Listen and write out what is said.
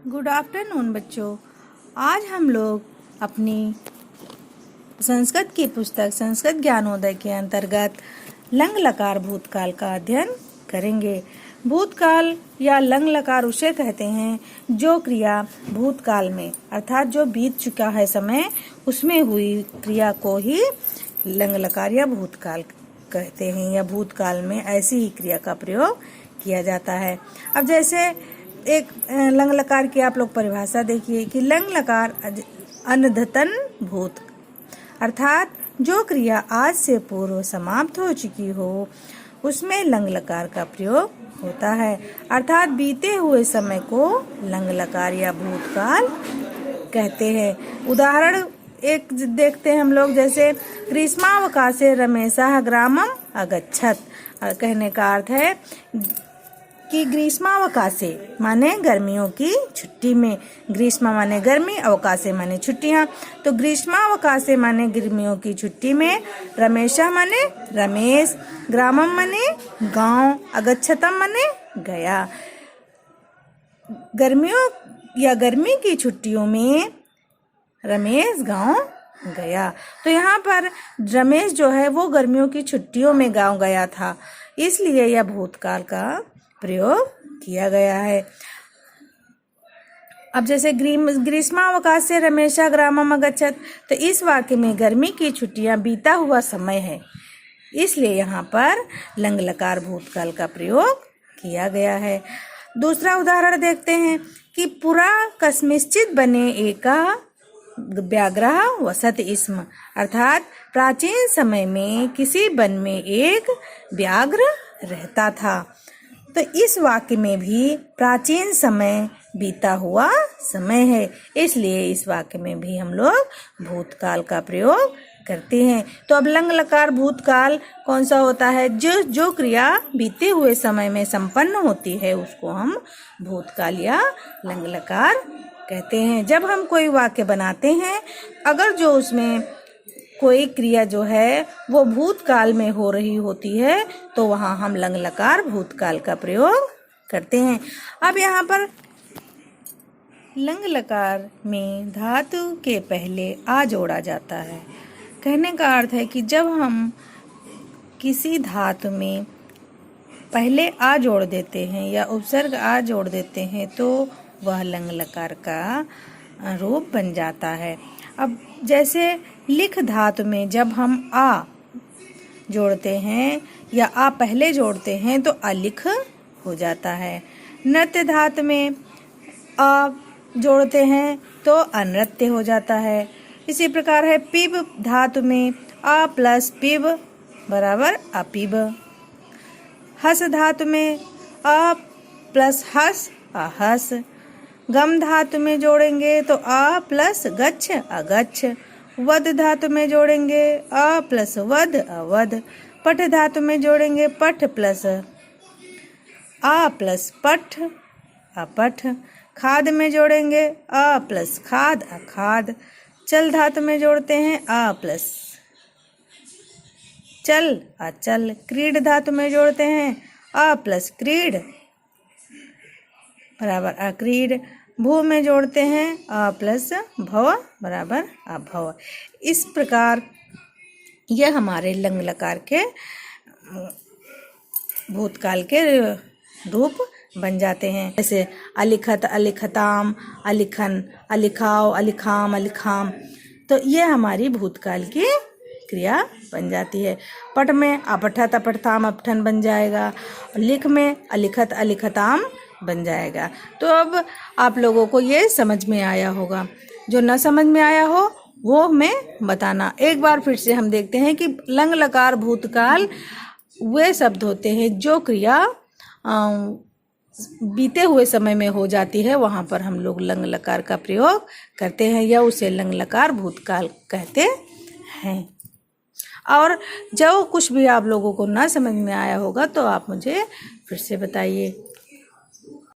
Good afternoon बच्चों। आज हम लोग अपनी संस्कृत की पुस्तक संस्कृत ज्ञानोदय के अंतर्गत लंग लकार भूतकाल का अध्ययन करेंगे। भूतकाल या लंग लकार उसे कहते हैं जो क्रिया भूतकाल में अर्थात जो बीत चुका है समय उसमें हुई क्रिया को ही लंग लकार या भूतकाल कहते हैं, या भूतकाल में ऐसी ही क्रिया का प्रयोग किया जाता है। अब जैसे एक लंग लकार की आप लोग परिभाषा देखिए कि लंग लकार अनद्यतन भूत अर्थात जो क्रिया आज से पूर्व समाप्त हो चुकी हो उसमें लंग लकार का प्रयोग होता है, अर्थात बीते हुए समय को लंग लकार या भूतकाल कहते हैं। उदाहरण एक देखते हैं हम लोग, जैसे ग्रीष्मावकाशे रमेशः ग्रामम अगच्छत। कहने का अर्थ है कि ग्रीष्मावकाशे माने गर्मियों की छुट्टी में, ग्रीष्म माने गर्मी, अवकाशे माने छुट्टियां, तो ग्रीष्मावकाशे माने गर्मियों की छुट्टी में, रमेशः माने रमेश, ग्रामम माने गांव, अगच्छतम माने गया। गर्मियों या गर्मी की छुट्टियों में रमेश गांव गया। तो यहाँ पर रमेश जो है वो गर्मियों की छुट्टियों में गांव गया था, इसलिए यह भूतकाल का प्रयोग किया गया है। अब जैसे ग्रीष्मावकाश से रमेशा ग्रामम अगच्छत, तो इस वाक्य में गर्मी की छुट्टियां बीता हुआ समय है, इसलिए यहाँ पर लंग लकार भूतकाल का प्रयोग किया गया है। दूसरा उदाहरण देखते हैं कि पुरा कस्मिंश्चित् बने एका व्याघ्रः वसत स्म, अर्थात प्राचीन समय में किसी वन में एक व्याघ्र रहता था। तो इस वाक्य में भी प्राचीन समय बीता हुआ समय है, इसलिए इस वाक्य में भी हम लोग भूतकाल का प्रयोग करते हैं। तो अब लंग लकार भूतकाल कौन सा होता है? जो क्रिया बीते हुए समय में संपन्न होती है उसको हम भूतकाल या लंग लकार कहते हैं। जब हम कोई वाक्य बनाते हैं, अगर जो उसमें कोई क्रिया जो है वो भूतकाल में हो रही होती है तो वहाँ हम लंग लकार भूतकाल का प्रयोग करते हैं। अब यहाँ पर लंग लकार में धातु के पहले आ जोड़ा जाता है। कहने का अर्थ है कि जब हम किसी धातु में पहले आ जोड़ देते हैं या उपसर्ग आ जोड़ देते हैं तो वह लंग लकार का रूप बन जाता है। अब जैसे लिख धातु में जब हम आ जोड़ते हैं या आ पहले जोड़ते हैं तो अलिख हो जाता है। नृत्य धातु में आ जोड़ते हैं तो अनृत्य हो जाता है। इसी प्रकार है पिब धातु में आ प्लस पिब बराबर अपिब। हस धातु में आ प्लस हस अहस। गम धातु में जोड़ेंगे तो आ प्लस गच्छ अगच्छ। वद धातु में जोड़ेंगे आ प्लस वद अवध। पठ धातु में जोड़ेंगे पठ प्लस आ प्लस पठ अपठ। खाद में जोड़ेंगे आ प्लस खाद अखाद। चल धातु में जोड़ते हैं आ प्लस चल अचल। क्रीड धातु में जोड़ते हैं आ प्लस क्रीड बराबर अक्रीड। भू में जोड़ते हैं आ प्लस भव बराबर अभव। इस प्रकार यह हमारे लंग लकार के भूतकाल के रूप बन जाते हैं। जैसे अलिखत, अलिखताम, अलिखन, अलिखाओ, अलिखाम, अलिखाम, तो यह हमारी भूतकाल की क्रिया बन जाती है। पठ में अपठत, अपठताम, अपठन बन जाएगा। लिख में अलिखत, अलिखताम बन जाएगा। तो अब आप लोगों को ये समझ में आया होगा। जो न समझ में आया हो वो हमें बताना। एक बार फिर से हम देखते हैं कि लंग लकार भूतकाल वे शब्द होते हैं जो क्रिया बीते हुए समय में हो जाती है, वहाँ पर हम लोग लंग लकार का प्रयोग करते हैं या उसे लंग लकार भूतकाल कहते हैं। और जो कुछ भी आप लोगों को ना समझ में आया होगा तो आप मुझे फिर से बताइए।